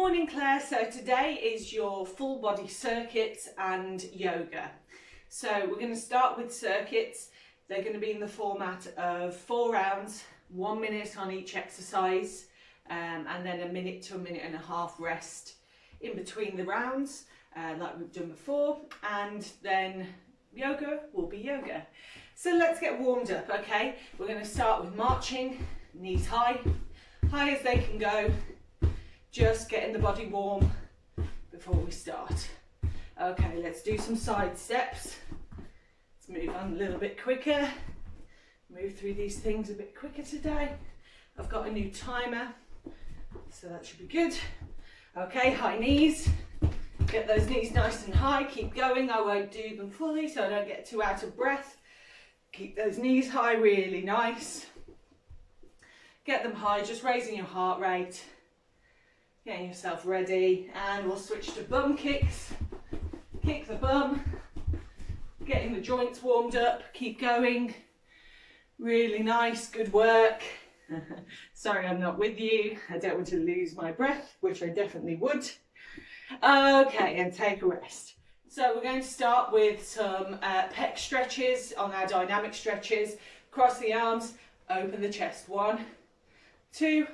morning, Claire. So today is your full body circuits and yoga. So we're going to start with circuits. They're going to be in the format of 4 rounds, 1 minute on each exercise, and then a minute to a minute and a half rest in between the rounds, like we've done before. And then yoga will be yoga. So let's get warmed up, okay? We're going to start with marching, knees high as they can go. Just getting the body warm before we start. Okay, let's do some side steps. Let's move on a little bit quicker. Move through these things a bit quicker today. I've got a new timer, so that should be good. Okay, high knees. Get those knees nice and high. Keep going. I won't do them fully so I don't get too out of breath. Keep those knees high, really nice. Get them high, just raising your heart rate. Getting yourself ready, and we'll switch to bum kicks. Kick the bum, getting the joints warmed up, keep going. Really nice, good work. Sorry I'm not with you, I don't want to lose my breath, which I definitely would. Okay, and take a rest. So we're going to start with some pec stretches on our dynamic stretches. Cross the arms, open the chest. 1, 2,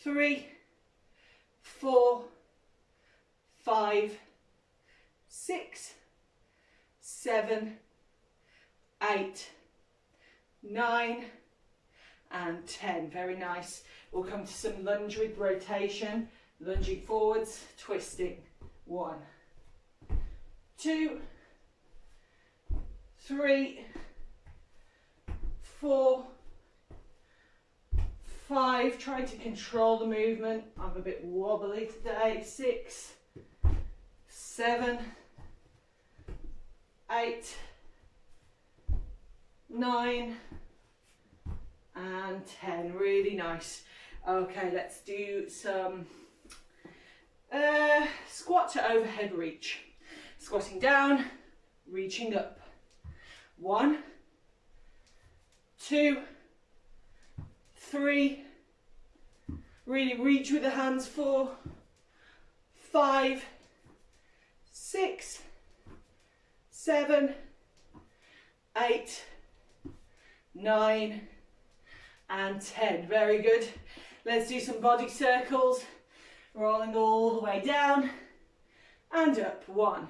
3, 4, 5, 6, 7, 8, 9, and 10. Very nice. We'll come to some lunge with rotation. Lunging forwards, twisting. 1, 2, 3, 4, 5, trying to control the movement. I'm a bit wobbly today. 6, 7, 8, 9, and 10. Really nice. Okay, let's do some squat to overhead reach. Squatting down, reaching up. 1, 2, 3, really reach with the hands. 4, 5, 6, 7, 8, 9, and 10. Very good. Let's do some body circles, rolling all the way down and up. 1,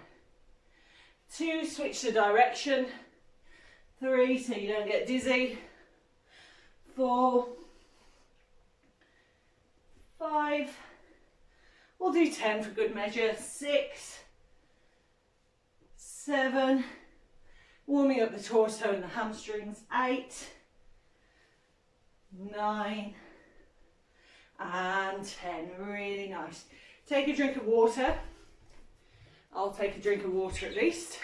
2, switch the direction. 3, so you don't get dizzy. 4, 5, we'll do 10 for good measure. 6, 7, warming up the torso and the hamstrings. 8, 9, and 10. Really nice. Take a drink of water. I'll take a drink of water at least.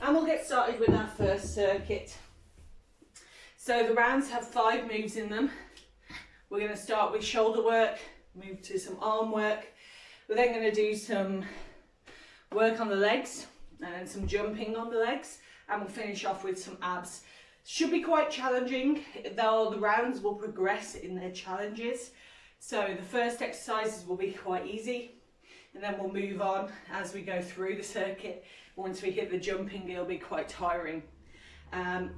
And we'll get started with our first circuit. So the rounds have 5 moves in them. We're going to start with shoulder work, move to some arm work. We're then going to do some work on the legs and some jumping on the legs, and we'll finish off with some abs. Should be quite challenging, though the rounds will progress in their challenges. So the first exercises will be quite easy, and then we'll move on as we go through the circuit. Once we hit the jumping, it'll be quite tiring.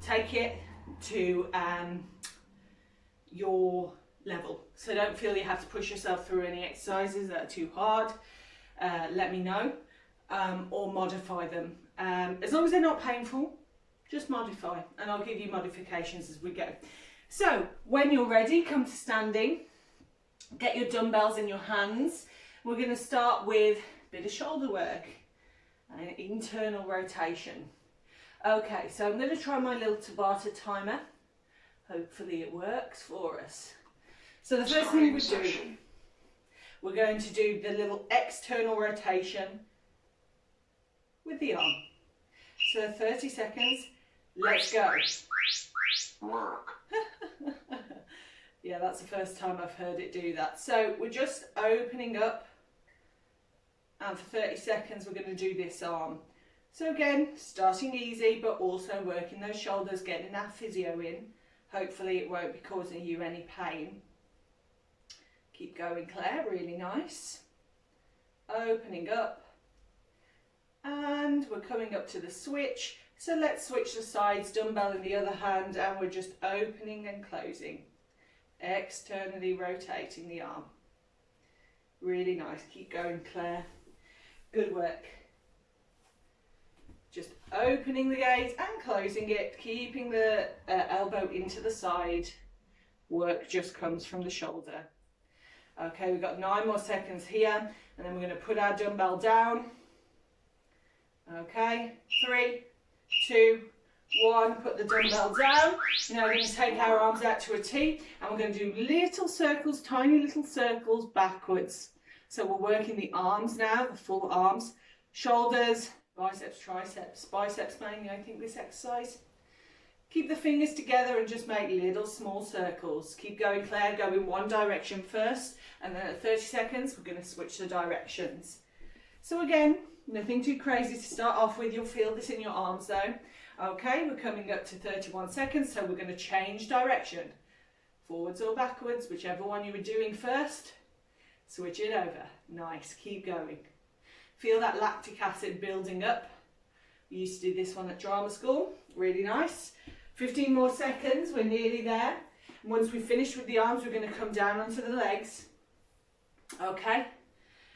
Take it to your level. So don't feel you have to push yourself through any exercises that are too hard. Let me know, or modify them. As long as they're not painful, just modify, and I'll give you modifications as we go. So when you're ready, come to standing. Get your dumbbells in your hands. We're going to start with a bit of shoulder work and an internal rotation. Okay, so I'm going to try my little Tabata timer. Hopefully it works for us. So the first thing we do, we're going to do the little external rotation with the arm. So 30 seconds, let's go. Yeah, that's the first time I've heard it do that. So we're just opening up, and for 30 seconds we're going to do this arm. So again, starting easy, but also working those shoulders, getting that physio in. Hopefully it won't be causing you any pain. Keep going, Claire, really nice. Opening up. And we're coming up to the switch. So let's switch the sides, dumbbell in the other hand, and we're just opening and closing. Externally rotating the arm. Really nice. Keep going, Claire. Good work. Just opening the gaze and closing it, keeping the elbow into the side. Work just comes from the shoulder. Okay, we've got 9 more seconds here, and then we're going to put our dumbbell down. Okay, 3, 2, 1, put the dumbbell down. Now we're going to take our arms out to a T, and we're going to do little circles, tiny little circles backwards. So we're working the arms now, the full arms, shoulders, biceps, triceps, biceps mainly, I think, this exercise. Keep the fingers together and just make little small circles. Keep going, Claire, go in one direction first, and then at 30 seconds, we're going to switch the directions. So again, nothing too crazy to start off with. You'll feel this in your arms though. Okay, we're coming up to 31 seconds, so we're going to change direction. Forwards or backwards, whichever one you were doing first. Switch it over. Nice, keep going. Feel that lactic acid building up. We used to do this one at drama school. Really nice. 15 more seconds, we're nearly there. And once we've finished with the arms, we're going to come down onto the legs. Okay,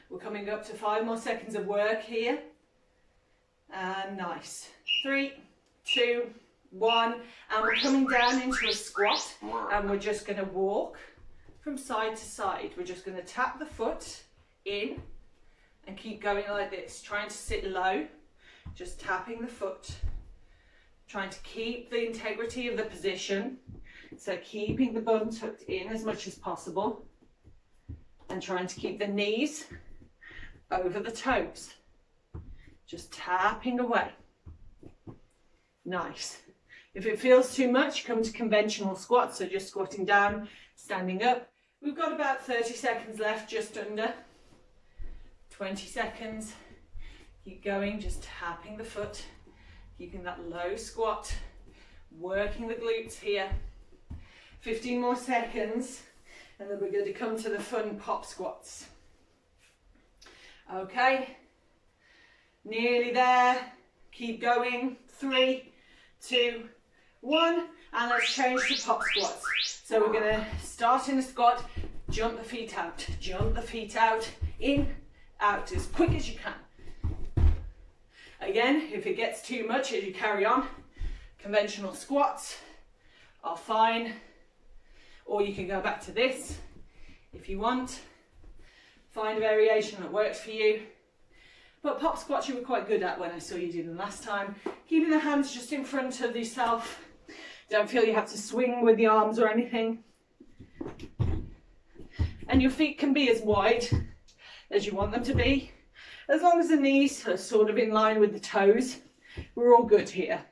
we're coming up to 5 more seconds of work here. And nice. 3, 2, 1. And we're coming down into a squat. And we're just going to walk from side to side. We're just going to tap the foot in and keep going like this. Trying to sit low, just tapping the foot. Trying to keep the integrity of the position, so keeping the bum tucked in as much as possible, and trying to keep the knees over the toes. Just tapping away. Nice. If it feels too much, come to conventional squats, so just squatting down, standing up. We've got about 30 seconds left, just under. 20 seconds. Keep going, just tapping the foot. Keeping that low squat, working the glutes here. 15 more seconds, and then we're going to come to the fun pop squats. Okay, nearly there. Keep going. 3, 2, 1, and let's change to pop squats. So we're going to start in a squat, jump the feet out, in, out as quick as you can. Again, if it gets too much as you carry on, conventional squats are fine, or you can go back to this if you want. Find a variation that works for you. But pop squats you were quite good at when I saw you do them last time. Keeping the hands just in front of yourself. Don't feel you have to swing with the arms or anything. And your feet can be as wide as you want them to be. As long as the knees are sort of in line with the toes, we're all good here.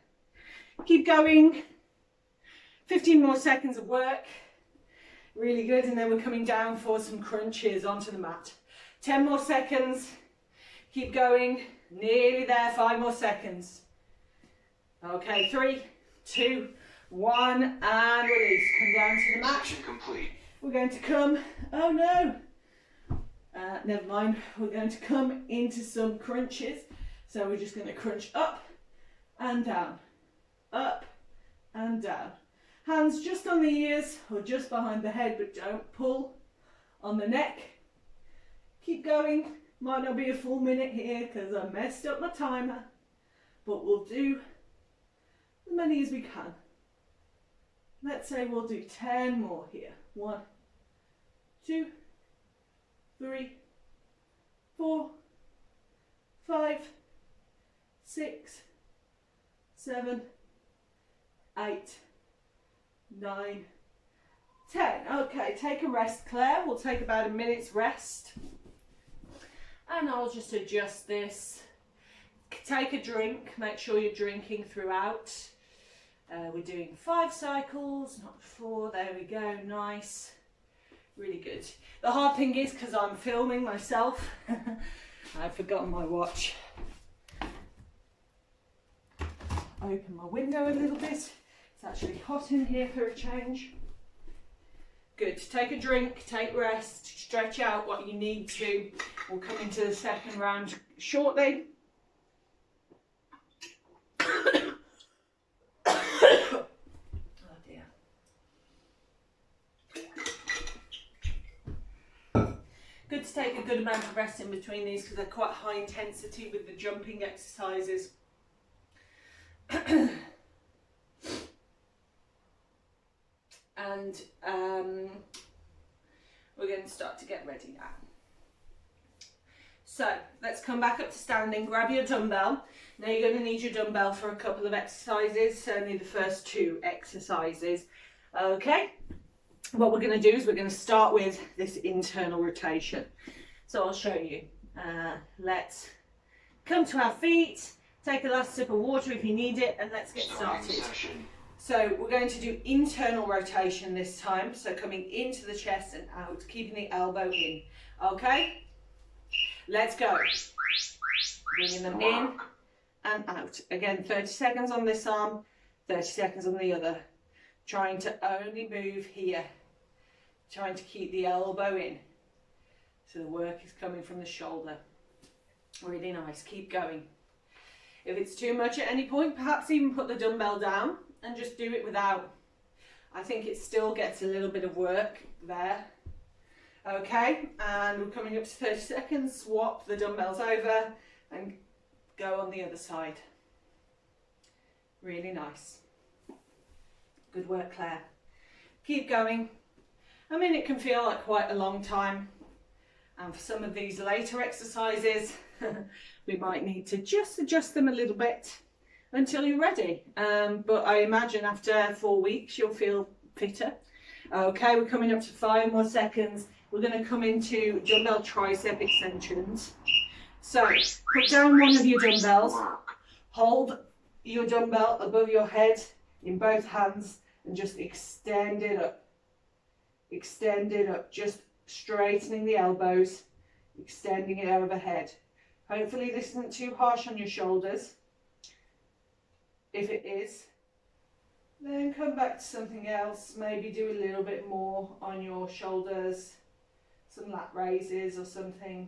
Keep going. 15 more seconds of work. Really good. And then we're coming down for some crunches onto the mat. 10 more seconds. Keep going. Nearly there. 5 more seconds. Okay, 3, 2, 1, and release. Come down to the mat. Section complete. We're going to come, oh no. Never mind, we're going to come into some crunches. So we're just going to crunch up and down, up and down. Hands just on the ears or just behind the head, but don't pull on the neck. Keep going. Might not be a full minute here because I messed up my timer, but we'll do as many as we can. Let's say we'll do 10 more here. 1, 2, 3, 4, 5, 6, 7, 8, 9, 10. Okay, take a rest, Claire. We'll take about a minute's rest. And I'll just adjust this. Take a drink. Make sure you're drinking throughout. We're doing 5 cycles, not 4. There we go. Nice. Really good. The hard thing is because I'm filming myself, I've forgotten my watch. Open my window a little bit. It's actually hot in here for a change. Good. Take a drink, take rest, stretch out what you need to. We'll come into the second round shortly. Oh dear. Good to take a good amount of rest in between these because they're quite high intensity with the jumping exercises. And we're going to start to get ready now. So let's come back up to standing, grab your dumbbell. Now you're going to need your dumbbell for a couple of exercises, certainly the first 2 exercises. Okay, what we're going to do is we're going to start with this internal rotation. So I'll show you. Let's come to our feet, take a last sip of water if you need it, and let's get started. So we're going to do internal rotation this time, so coming into the chest and out, keeping the elbow in. Okay, let's go. Bringing them in and out. Again, 30 seconds on this arm, 30 seconds on the other. Trying to only move here. Trying to keep the elbow in. So the work is coming from the shoulder. Really nice, keep going. If it's too much at any point, perhaps even put the dumbbell down and just do it without. I think it still gets a little bit of work there. Okay, and we're coming up to 30 seconds, swap the dumbbells over and go on the other side. Really nice. Good work, Claire. Keep going. I mean, it can feel like quite a long time. And for some of these later exercises, we might need to just adjust them a little bit until you're ready. But I imagine after 4 weeks, you'll feel fitter. Okay, we're coming up to 5 more seconds. We're going to come into dumbbell tricep extensions. So put down one of your dumbbells, hold your dumbbell above your head in both hands and just extend it up. Extend it up, just straightening the elbows, extending it overhead. Hopefully this isn't too harsh on your shoulders. If it is, then come back to something else. Maybe do a little bit more on your shoulders, some lat raises or something.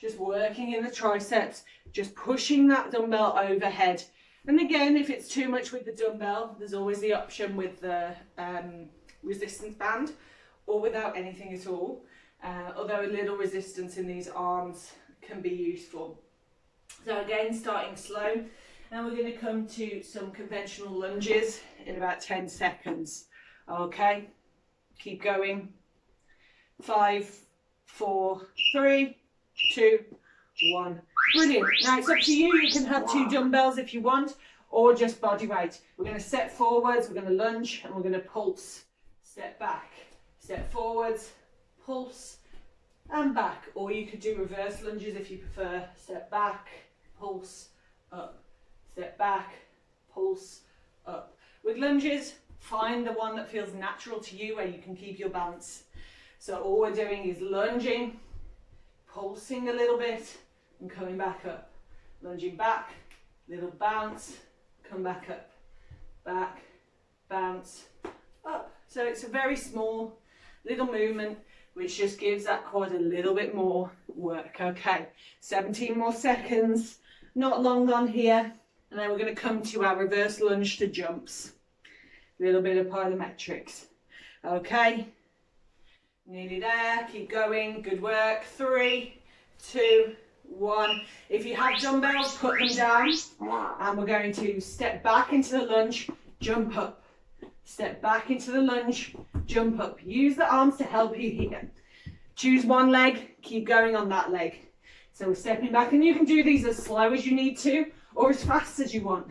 Just working in the triceps, just pushing that dumbbell overhead. And again, if it's too much with the dumbbell, there's always the option with the resistance band or without anything at all. Although a little resistance in these arms can be useful. So again, starting slow. And we're going to come to some conventional lunges in about 10 seconds. Okay, keep going. 5, 4, 3, 2, 1. Brilliant. Now it's up to you. You can have 2 dumbbells if you want, or just body weight. We're going to step forwards, we're going to lunge, and we're going to pulse. Step back, step forwards, pulse, and back. Or you could do reverse lunges if you prefer. Step back, pulse, up. Step back, pulse, up. With lunges, find the one that feels natural to you where you can keep your balance. So all we're doing is lunging, pulsing a little bit, and coming back up. Lunging back, little bounce, come back up. Back, bounce, up. So it's a very small little movement which just gives that quad a little bit more work. Okay, 17 more seconds, not long on here. And then we're going to come to our reverse lunge to jumps. A little bit of plyometrics. Okay, nearly there, keep going, good work. 3, 2, 1. If you have dumbbells, put them down. And we're going to step back into the lunge, jump up. Step back into the lunge, jump up. Use the arms to help you here. Choose one leg, keep going on that leg. So we're stepping back, and you can do these as slow as you need to, or as fast as you want.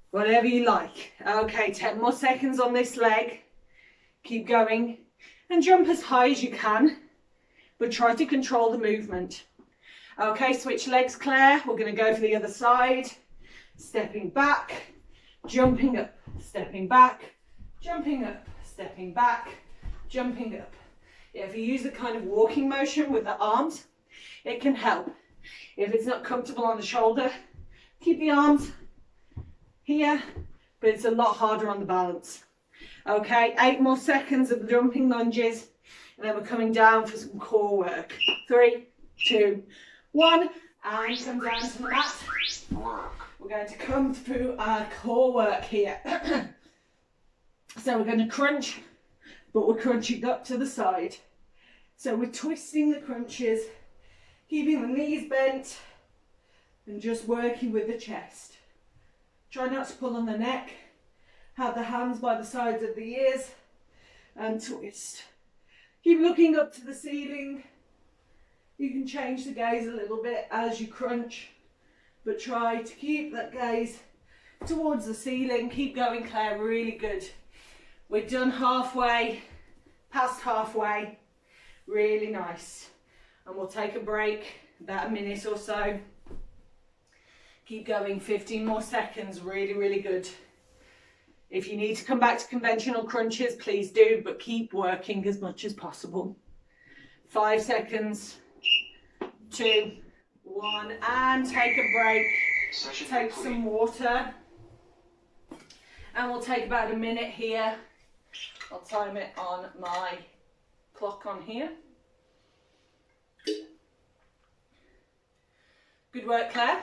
Whatever you like. Okay, 10 more seconds on this leg. Keep going. And jump as high as you can, but try to control the movement. Okay, switch legs, Claire. We're going to go for the other side. Stepping back, jumping up. Stepping back, jumping up. Stepping back, jumping up. Yeah, if you use the kind of walking motion with the arms, it can help. If it's not comfortable on the shoulder, keep the arms here, but it's a lot harder on the balance. Okay, 8 more seconds of the jumping lunges, and then we're coming down for some core work. 3, 2, 1, and come down to the mat. We're going to come through our core work here. So we're going to crunch, but we're crunching up to the side. So we're twisting the crunches, keeping the knees bent, and just working with the chest. Try not to pull on the neck. Have the hands by the sides of the ears and twist. Keep looking up to the ceiling. You can change the gaze a little bit as you crunch, but try to keep that gaze towards the ceiling. Keep going, Claire, really good. We're done halfway, past halfway. Really nice. And we'll take a break, about a minute or so. Keep going, 15 more seconds, really, really good. If you need to come back to conventional crunches, please do, but keep working as much as possible. 5 seconds, 2, 1, and take a break. Take some water. And we'll take about a minute here. I'll time it on my clock on here. Good work, Claire.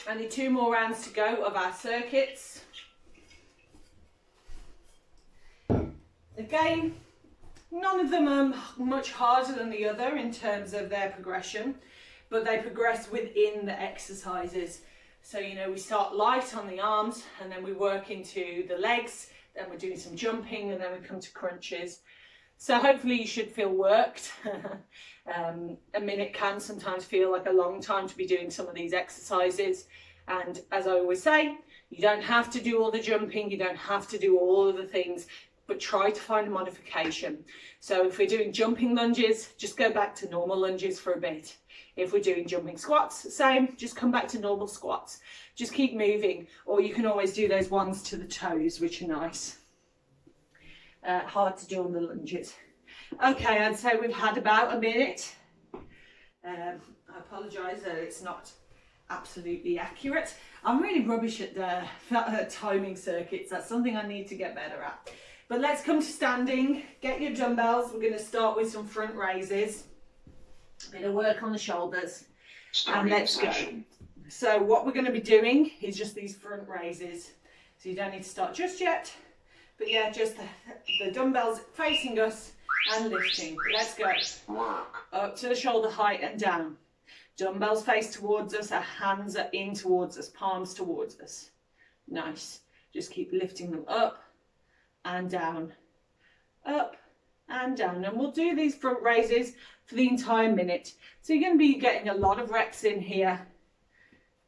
Only 2 more rounds to go of our circuits. Again, none of them are much harder than the other in terms of their progression, but they progress within the exercises. So, you know, we start light on the arms and then we work into the legs, then we're doing some jumping and then we come to crunches. So hopefully you should feel worked. A minute can sometimes feel like a long time to be doing some of these exercises. And as I always say, you don't have to do all the jumping, you don't have to do all of the things, but try to find a modification. So if we're doing jumping lunges, just go back to normal lunges for a bit. If we're doing jumping squats, same, just come back to normal squats. Just keep moving, or you can always do those ones to the toes, which are nice. Hard to do on the lunges. Okay, I'd say we've had about a minute. I apologise that it's not absolutely accurate. I'm really rubbish at the timing circuits. That's something I need to get better at. But let's come to standing. Get your dumbbells. We're going to start with some front raises. A bit of work on the shoulders. And let's go. So what we're going to be doing is just these front raises. So you don't need to start just yet. But yeah, just the dumbbells facing us and lifting. Let's go. Up to the shoulder height and down. Dumbbells face towards us, our hands are in towards us, palms towards us. Nice. Just keep lifting them up and down, up and down. And we'll do these front raises for the entire minute. So you're going to be getting a lot of reps in here.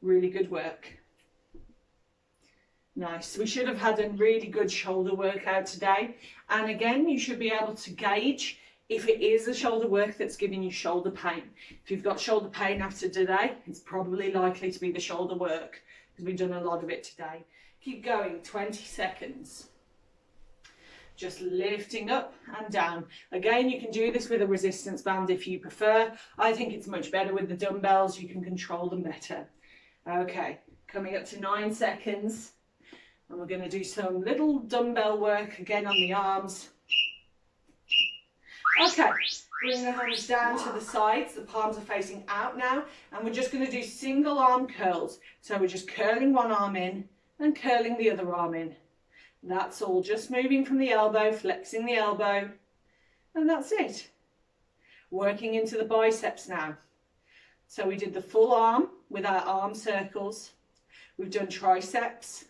Really good work. Nice. We should have had a really good shoulder workout today. And again, you should be able to gauge if it is the shoulder work that's giving you shoulder pain. If you've got shoulder pain after today, it's probably likely to be the shoulder work because we've done a lot of it today. Keep going, 20 seconds. Just lifting up and down. Again, you can do this with a resistance band if you prefer. I think it's much better with the dumbbells. You can control them better. Okay, coming up to 9 seconds. And we're going to do some little dumbbell work again on the arms. Okay, bring the hands down to the sides. The palms are facing out now. And we're just going to do single arm curls. So we're just curling one arm in and curling the other arm in. That's all, just moving from the elbow, flexing the elbow. And that's it. Working into the biceps now. So we did the full arm with our arm circles. We've done triceps.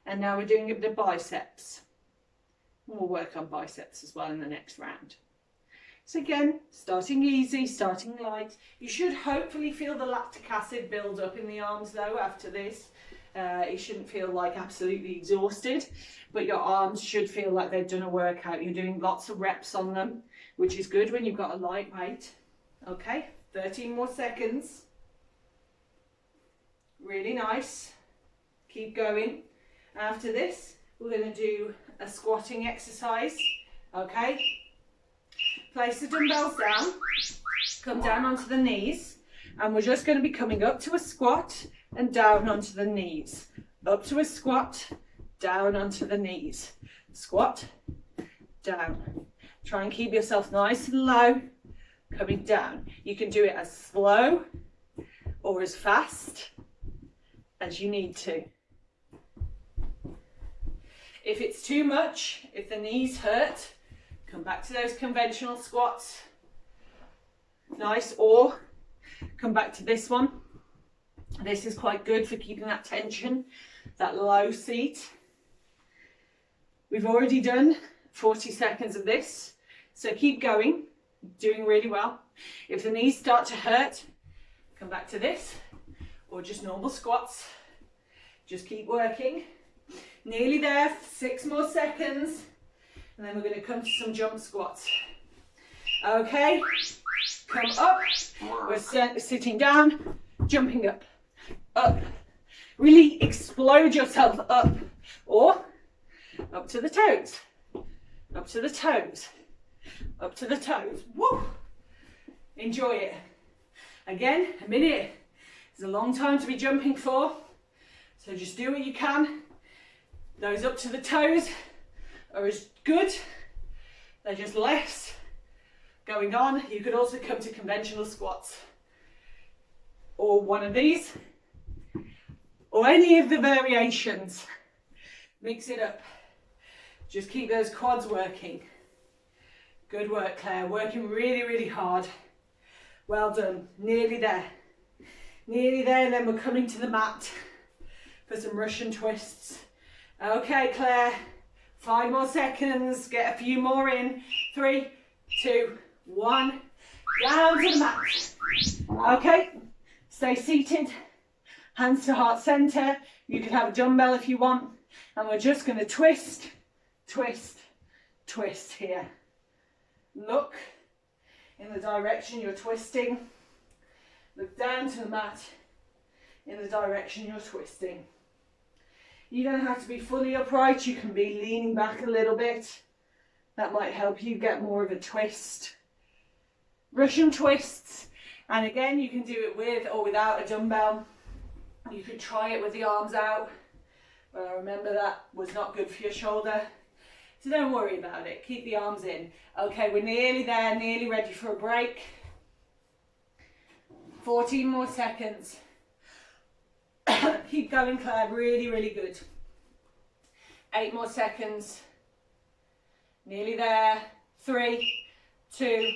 And now we're doing a bit of biceps. And we'll work on biceps as well in the next round. So again, starting easy, starting light. You should hopefully feel the lactic acid build up in the arms though after this. You shouldn't feel like absolutely exhausted, but your arms should feel like they've done a workout. You're doing lots of reps on them, which is good when you've got a light weight. Okay, 13 more seconds. Really nice. Keep going. After this, we're going to do a squatting exercise. Okay. Place the dumbbells down, come down onto the knees, and we're just going to be coming up to a squat and down onto the knees. Up to a squat, down onto the knees. Squat, down. Try and keep yourself nice and low, coming down. You can do it as slow or as fast as you need to. If it's too much, if the knees hurt, come back to those conventional squats. Nice, or come back to this one. This is quite good for keeping that tension, that low seat. We've already done 40 seconds of this, so keep going, doing really well. If the knees start to hurt, come back to this, or just normal squats. Just keep working. Nearly there, 6 more seconds, and then we're going to come to some jump squats. Okay, come up, we're sitting down, jumping up, up. Really explode yourself up, or up to the toes, up to the toes, up to the toes. Woo! Enjoy it. Again, a minute. It's a long time to be jumping for, so just do what you can. Those up to the toes are as good, they're just less going on. You could also come to conventional squats, or one of these, or any of the variations. Mix it up. Just keep those quads working. Good work, Claire. Working really, really hard. Well done. Nearly there. Nearly there, and then we're coming to the mat for some Russian twists. Okay, Claire. 5 more seconds. Get a few more in. 3, 2, 1. Down to the mat. Okay. Stay seated. Hands to heart center. You can have a dumbbell if you want. And we're just going to twist, twist, twist here. Look in the direction you're twisting. Look down to the mat in the direction you're twisting. You don't have to be fully upright. You can be leaning back a little bit. That might help you get more of a twist. Russian twists. And again, you can do it with or without a dumbbell. You could try it with the arms out. But I remember that was not good for your shoulder. So don't worry about it. Keep the arms in. Okay, we're nearly there, nearly ready for a break. 14 more seconds. Keep going, Claire. Really, really good. 8 more seconds. Nearly there. 3, 2,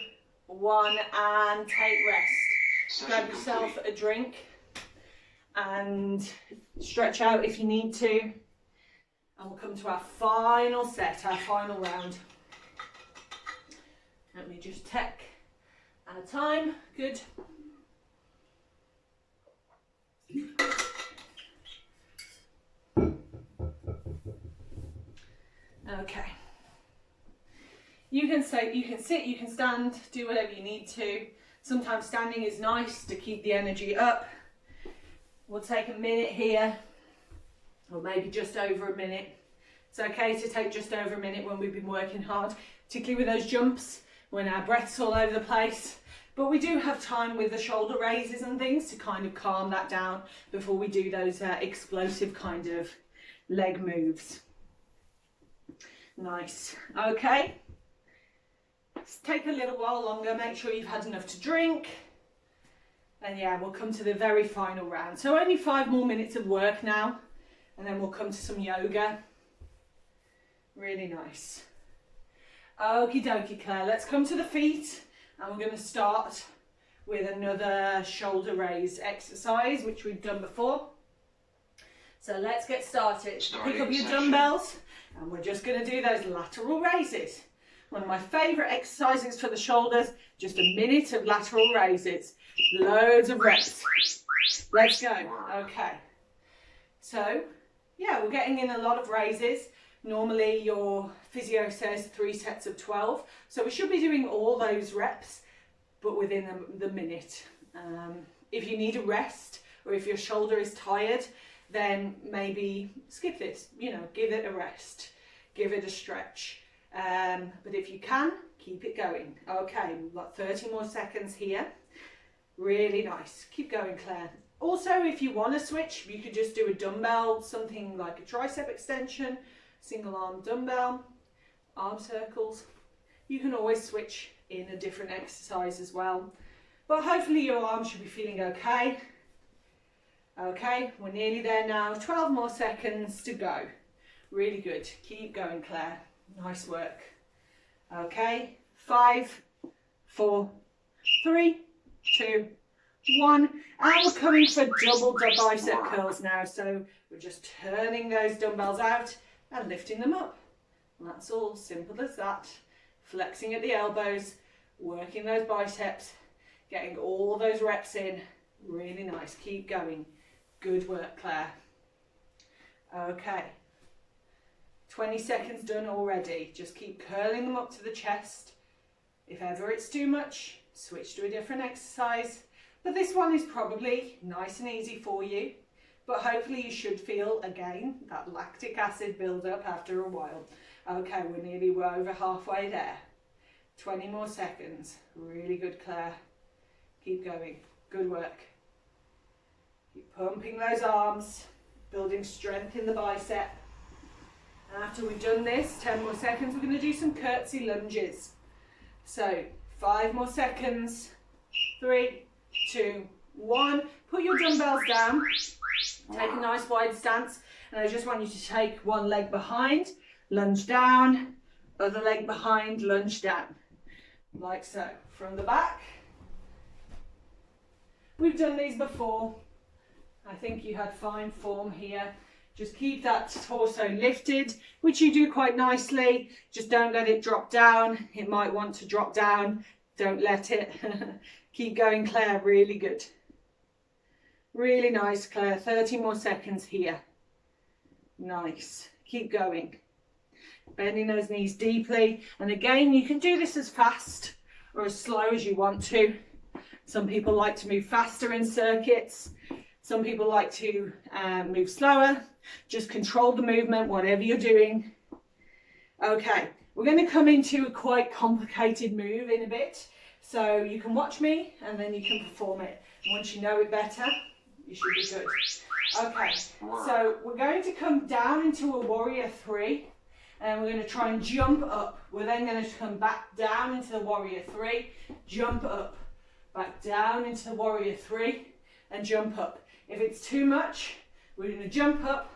1, and take rest. Grab yourself a drink and stretch out if you need to. And we'll come to our final set, our final round. Let me just check our time. Good. Okay. You can sit, you can stand, do whatever you need to. Sometimes standing is nice to keep the energy up. We'll take a minute here, or maybe just over a minute. It's okay to take just over a minute when we've been working hard, particularly with those jumps, when our breath's all over the place. But we do have time with the shoulder raises and things to kind of calm that down before we do those explosive kind of leg moves. Nice. Okay. Let's take a little while longer. Make sure you've had enough to drink. And yeah, we'll come to the very final round. So only 5 more minutes of work now, and then we'll come to some yoga. Really nice. Okie dokie, Claire. Let's come to the feet, and we're going to start with another shoulder raise exercise, which we've done before. So let's get started. Pick up your dumbbells, and we're just going to do those lateral raises. One of my favourite exercises for the shoulders, just a minute of lateral raises. Loads of reps. Let's go. Okay. So, yeah, we're getting in a lot of raises. Normally your physio says 3 sets of 12. So we should be doing all those reps, but within the minute. If you need a rest, or if your shoulder is tired, then maybe skip this, you know, give it a rest, give it a stretch. But if you can, keep it going. Okay, we've got 30 more seconds here. Really nice. Keep going, Claire. Also, if you want to switch, you could just do a dumbbell, something like a tricep extension, single arm dumbbell, arm circles. You can always switch in a different exercise as well. But hopefully your arms should be feeling okay. Okay, we're nearly there now. 12 more seconds to go. Really good. Keep going, Claire. Nice work. Okay, 5, 4, 3, 2, 1. And we're coming for double bicep curls now. So we're just turning those dumbbells out and lifting them up. And that's all, simple as that. Flexing at the elbows, working those biceps, getting all those reps in. Really nice. Keep going. Good work, Claire. Okay. 20 seconds done already. Just keep curling them up to the chest. If ever it's too much, switch to a different exercise. But this one is probably nice and easy for you. But hopefully you should feel, again, that lactic acid build up after a while. Okay, we're over halfway there. 20 more seconds. Really good, Claire. Keep going. Good work. Keep pumping those arms, building strength in the bicep. And after we've done this, 10 more seconds, we're going to do some curtsy lunges. So 5 more seconds. 3, 2, 1. Put your dumbbells down. Take a nice wide stance. And I just want you to take one leg behind, lunge down, other leg behind, lunge down. Like so. From the back. We've done these before. I think you had fine form here. Just keep that torso lifted, which you do quite nicely. Just don't let it drop down. It might want to drop down. Don't let it. Keep going, Claire. Really good. Really nice, Claire. 30 more seconds here. Nice. Keep going. Bending those knees deeply. And again, you can do this as fast or as slow as you want to. Some people like to move faster in circuits. Some people like to move slower. Just control the movement, whatever you're doing. Okay, we're going to come into a quite complicated move in a bit. So you can watch me and then you can perform it. And once you know it better, you should be good. Okay, so we're going to come down into a warrior 3. And we're going to try and jump up. We're then going to come back down into the warrior 3, jump up, back down into the warrior 3, and jump up. If it's too much, we're going to jump up,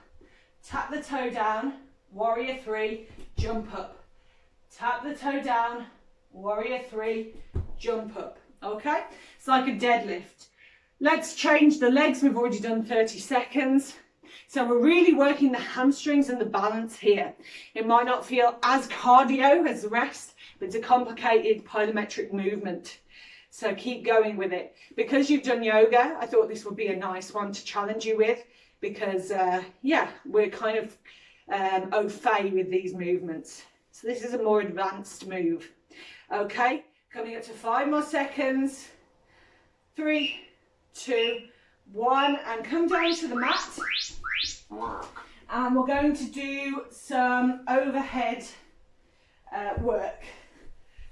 tap the toe down, warrior 3, jump up. Tap the toe down, warrior 3, jump up. Okay? It's like a deadlift. Let's change the legs. We've already done 30 seconds. So we're really working the hamstrings and the balance here. It might not feel as cardio as the rest, but it's a complicated plyometric movement. So keep going with it. Because you've done yoga, I thought this would be a nice one to challenge you with because, yeah, we're kind of au fait with these movements. So this is a more advanced move. Okay, coming up to 5 more seconds. 3, 2, 1, and come down to the mat. And we're going to do some overhead work.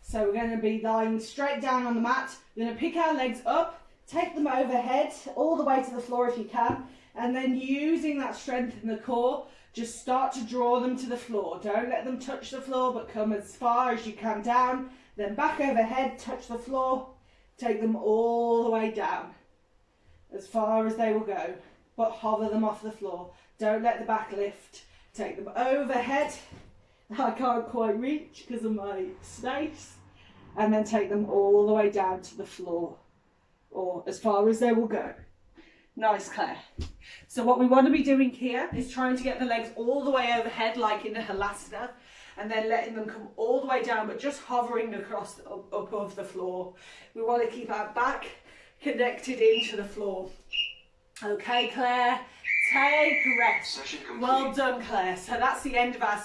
So we're going to be lying straight down on the mat. We're going to pick our legs up, take them overhead, all the way to the floor if you can, and then using that strength in the core, just start to draw them to the floor. Don't let them touch the floor, but come as far as you can down, then back overhead, touch the floor, take them all the way down, as far as they will go, but hover them off the floor. Don't let the back lift. Take them overhead. I can't quite reach because of my space. And then take them all the way down to the floor, or as far as they will go. Nice, Claire. So what we want to be doing here is trying to get the legs all the way overhead, like in a halasana, and then letting them come all the way down, but just hovering across above the floor. We want to keep our back connected into the floor. Okay, Claire. Take a rest. Well done, Claire. So that's the end of our